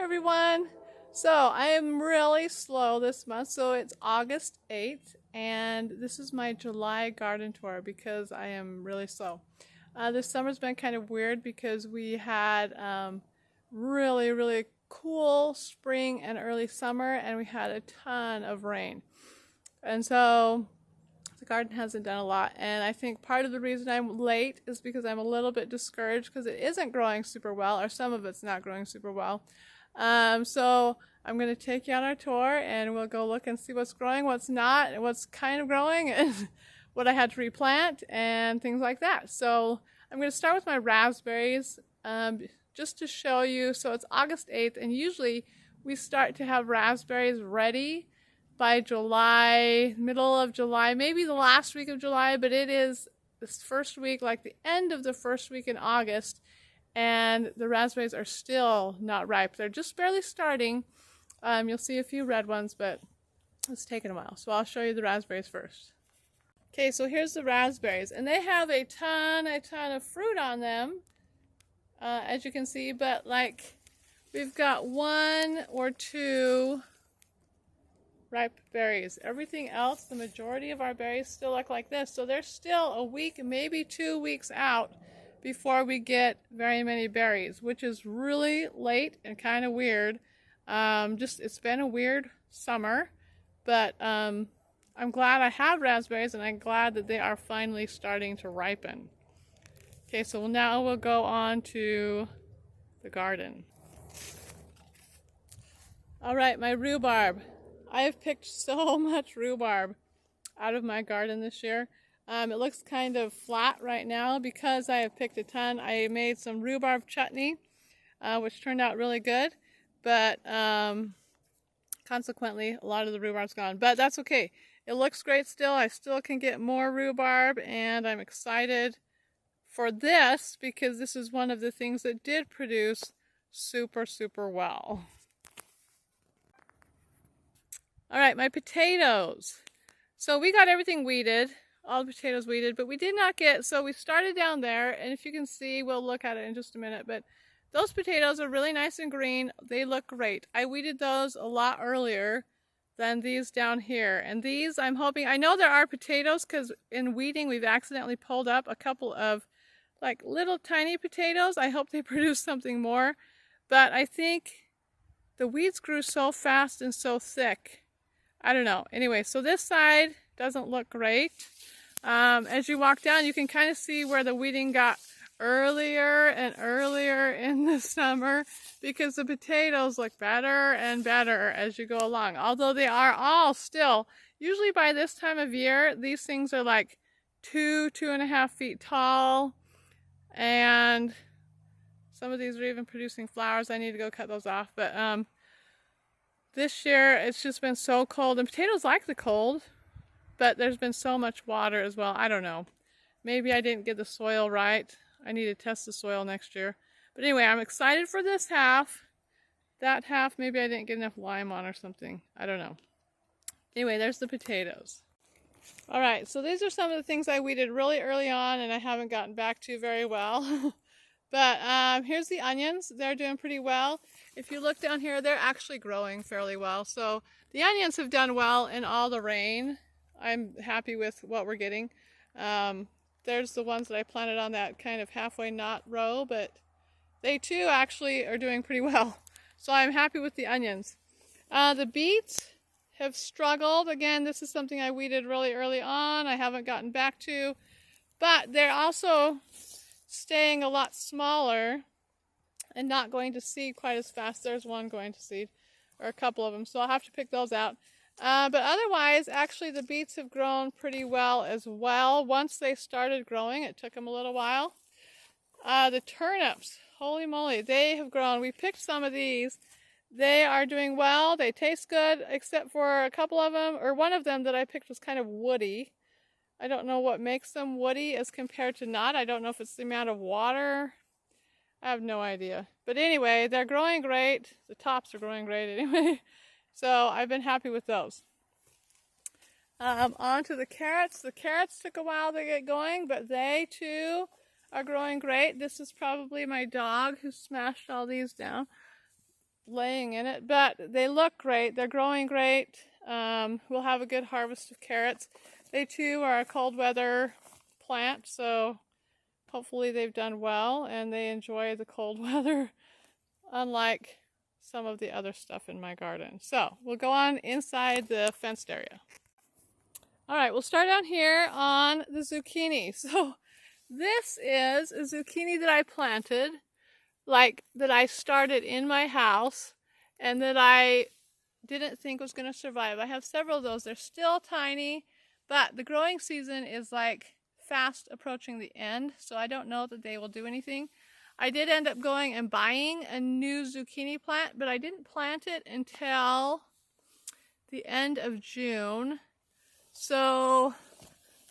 everyone. So I am really slow this month. So it's August 8th, and this is my July garden tour because I am really slow. This summer's been kind of weird because we had really cool spring and early summer, and we had a ton of rain. And so the garden hasn't done a lot, and I think part of the reason I'm late is because I'm a little bit discouraged because it isn't growing super well, or some of it's not growing super well. So I'm going to take you on our tour, and we'll go look and see what's growing, what's not, and what's kind of growing, and what I had to replant, and things like that. So I'm going to start with my raspberries, just to show you. So it's August 8th, and usually we start to have raspberries ready by July, middle of July, maybe the last week of July, but it is this first week, like the end of the first week in August, and the raspberries are still not ripe. They're just barely starting. You'll see a few red ones, but it's taken a while. So I'll show you the raspberries first. Okay, so here's the raspberries, and they have a ton of fruit on them, as you can see, but like we've got one or two ripe berries. Everything else, the majority of our berries still look like this. So they're still a week, maybe 2 weeks out before we get very many berries, which is really late and kind of weird. It's been a weird summer, but I'm glad I have raspberries, and I'm glad that they are finally starting to ripen. Okay, so now we'll go on to the garden. All right, my rhubarb. I have picked so much rhubarb out of my garden this year. It looks kind of flat right now because I have picked a ton. I made some rhubarb chutney, which turned out really good, but consequently, a lot of the rhubarb's gone. But that's okay. It looks great still. I still can get more rhubarb, and I'm excited for this because this is one of the things that did produce super well. All right, my potatoes. So we got everything weeded, all the potatoes weeded, but we did not get, so we started down there, and if you can see, we'll look at it in just a minute, but those potatoes are really nice and green. They look great. I weeded those a lot earlier than these down here, and these I'm hoping, I know there are potatoes because in weeding we've accidentally pulled up a couple of like little tiny potatoes. I hope they produce something more, but I think the weeds grew so fast and so thick. I don't know. Anyway, so this side doesn't look great. As you walk down, you can kind of see where the weeding got earlier and earlier in the summer because the potatoes look better and better as you go along. Although they are all still, usually by this time of year, these things are like 2.5 feet tall, and some of these are even producing flowers. I need to go cut those off, but this year, it's just been so cold, and potatoes like the cold, but there's been so much water as well. I don't know. Maybe I didn't get the soil right. I need to test the soil next year. But anyway, I'm excited for this half. That half, maybe I didn't get enough lime on or something. I don't know. Anyway, there's the potatoes. All right, so these are some of the things I weeded really early on, and I haven't gotten back to very well. But here's the onions. They're doing pretty well. If you look down here, they're actually growing fairly well. So the onions have done well in all the rain. I'm happy with what we're getting. There's the ones that I planted on that kind of halfway knot row, but they too actually are doing pretty well. So I'm happy with the onions. The beets have struggled. Again, this is something I weeded really early on. I haven't gotten back to, but they're also staying a lot smaller and not going to seed quite as fast. There's one going to seed, or a couple of them, so I'll have to pick those out. But otherwise, actually the beets have grown pretty well as well. Once they started growing, it took them a little while. The turnips, holy moly, they have grown. We picked some of these. They are doing well. They taste good, except for a couple of them, or one of them that I picked was kind of woody. I don't know what makes them woody as compared to not. I don't know if it's the amount of water. I have no idea. But anyway, they're growing great. The tops are growing great anyway. So I've been happy with those. On to the carrots. The carrots took a while to get going, but they too are growing great. This is probably my dog who smashed all these down. laying in it, but they look great. They're growing great. We'll have a good harvest of carrots. They too are a cold weather plant, so hopefully they've done well and they enjoy the cold weather, unlike some of the other stuff in my garden. So we'll go on inside the fenced area. All right, we'll start down here on the zucchini. So this is a zucchini that I planted, like that I started in my house and that I didn't think was going to survive. I have several of those. They're still tiny, but the growing season is like fast approaching the end, so I don't know that they will do anything. I did end up going and buying a new zucchini plant, but I didn't plant it until the end of June. So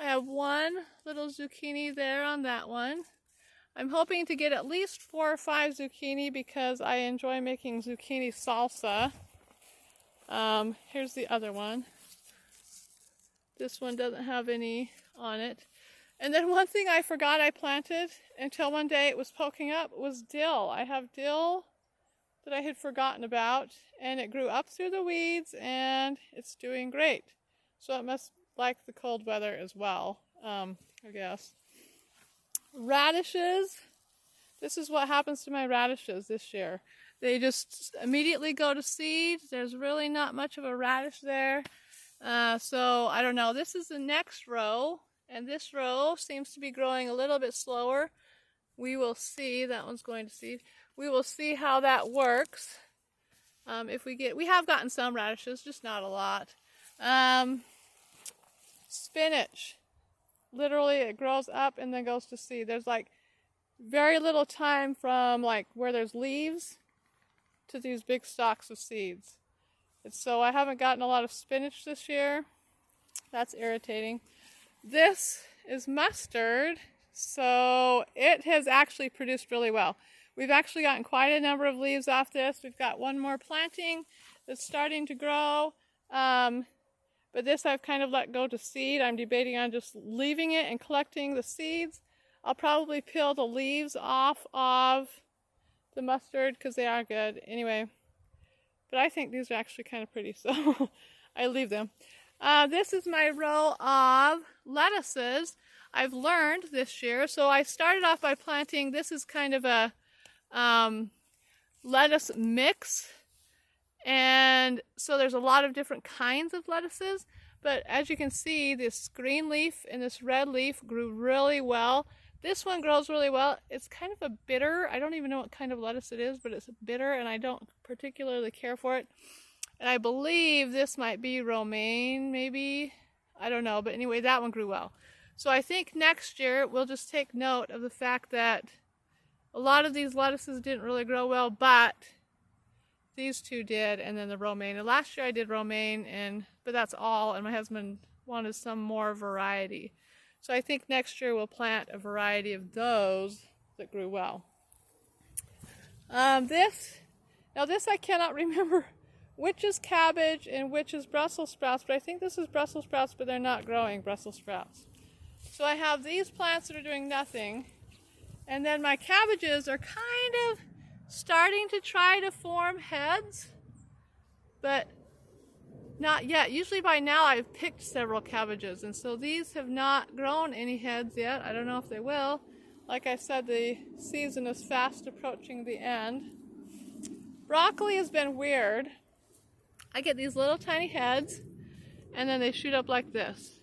I have one little zucchini there on that one. I'm hoping to get at least 4 or 5 zucchini because I enjoy making zucchini salsa. Here's the other one. This one doesn't have any on it. And then one thing I forgot I planted until one day it was poking up was dill. I have dill that I had forgotten about, and it grew up through the weeds and it's doing great. So it must like the cold weather as well, I guess. Radishes. This is what happens to my radishes this year. They just immediately go to seed. There's really not much of a radish there. So I don't know. This is the next row, and this row seems to be growing a little bit slower. We will see. That one's going to seed. We will see how that works. We have gotten some radishes, just not a lot. Spinach. Literally, it grows up and then goes to seed. There's like very little time from like where there's leaves to these big stalks of seeds. So I haven't gotten a lot of spinach this year. That's irritating. This is mustard, so it has actually produced really well. We've actually gotten quite a number of leaves off this. We've got one more planting that's starting to grow. But this I've kind of let go to seed. I'm debating on just leaving it and collecting the seeds. I'll probably peel the leaves off of the mustard because they are good anyway. But I think these are actually kind of pretty, so I leave them. This is my row of lettuces I've learned this year. So I started off by planting, this is kind of a lettuce mix. And so there's a lot of different kinds of lettuces, but as you can see, this green leaf and this red leaf grew really well. This one grows really well. It's kind of a bitter, I don't even know what kind of lettuce it is, but it's bitter and I don't particularly care for it. And I believe this might be romaine, maybe, I don't know, but anyway, that one grew well. So I think next year we'll just take note of the fact that a lot of these lettuces didn't really grow well, but these two did, and then the romaine. And last year I did romaine, but that's all, and my husband wanted some more variety. So I think next year we'll plant a variety of those that grew well. This I cannot remember which is cabbage and which is Brussels sprouts, but I think this is Brussels sprouts, but they're not growing Brussels sprouts. So I have these plants that are doing nothing, and then my cabbages are kind of starting to try to form heads, but not yet. Usually by now I've picked several cabbages, and so these have not grown any heads yet. I don't know if they will. Like I said, the season is fast approaching the end. Broccoli has been weird. I get these little tiny heads, and then they shoot up like this.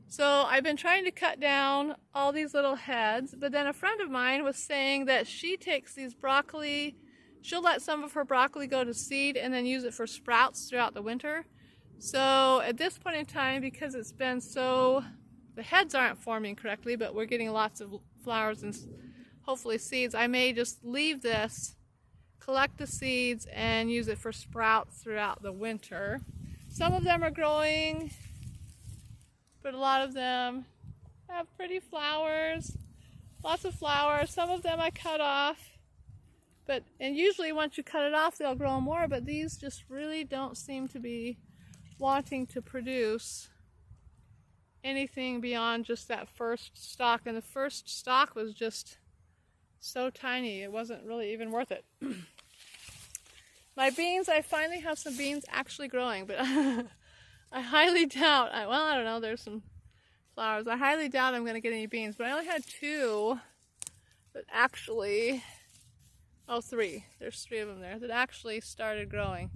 So I've been trying to cut down all these little heads, but then a friend of mine was saying that she takes these broccoli, she'll let some of her broccoli go to seed and then use it for sprouts throughout the winter. So at this point in time, because it's been so, the heads aren't forming correctly, but we're getting lots of flowers and hopefully seeds, I may just leave this, collect the seeds, and use it for sprouts throughout the winter. Some of them are growing, but a lot of them have pretty flowers, lots of flowers. Some of them I cut off, and usually once you cut it off they'll grow more, but these just really don't seem to be wanting to produce anything beyond just that first stalk, and the first stalk was just so tiny it wasn't really even worth it. My beans, I finally have some beans actually growing, but I highly doubt, well, I don't know, there's some flowers. I highly doubt I'm going to get any beans, but I only had 2 that actually, oh, 3. There's 3 of them there that actually started growing.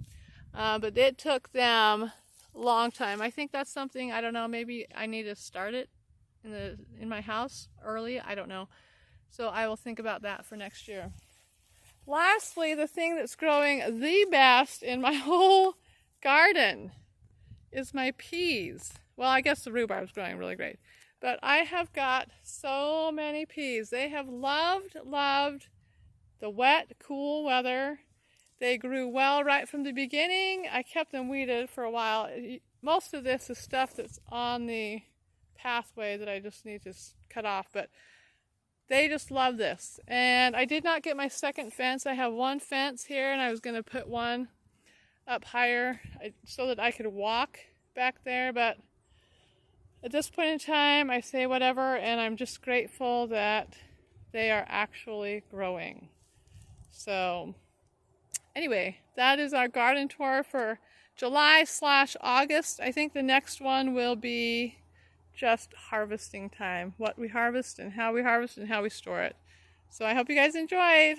But it took them a long time. I think that's something, I don't know, maybe I need to start it in my house early. I don't know. So I will think about that for next year. Lastly, the thing that's growing the best in my whole garden is my peas. Well, I guess the rhubarb's growing really great. But I have got so many peas. They have loved the wet, cool weather. They grew well right from the beginning. I kept them weeded for a while. Most of this is stuff that's on the pathway that I just need to cut off, but they just love this. And I did not get my second fence. I have 1 fence here, and I was going to put one up higher so that I could walk back there, but at this point in time, I say whatever, and I'm just grateful that they are actually growing. So anyway, that is our garden tour for July/August. I think the next one will be just harvesting time. What we harvest and how we store it. So I hope you guys enjoyed.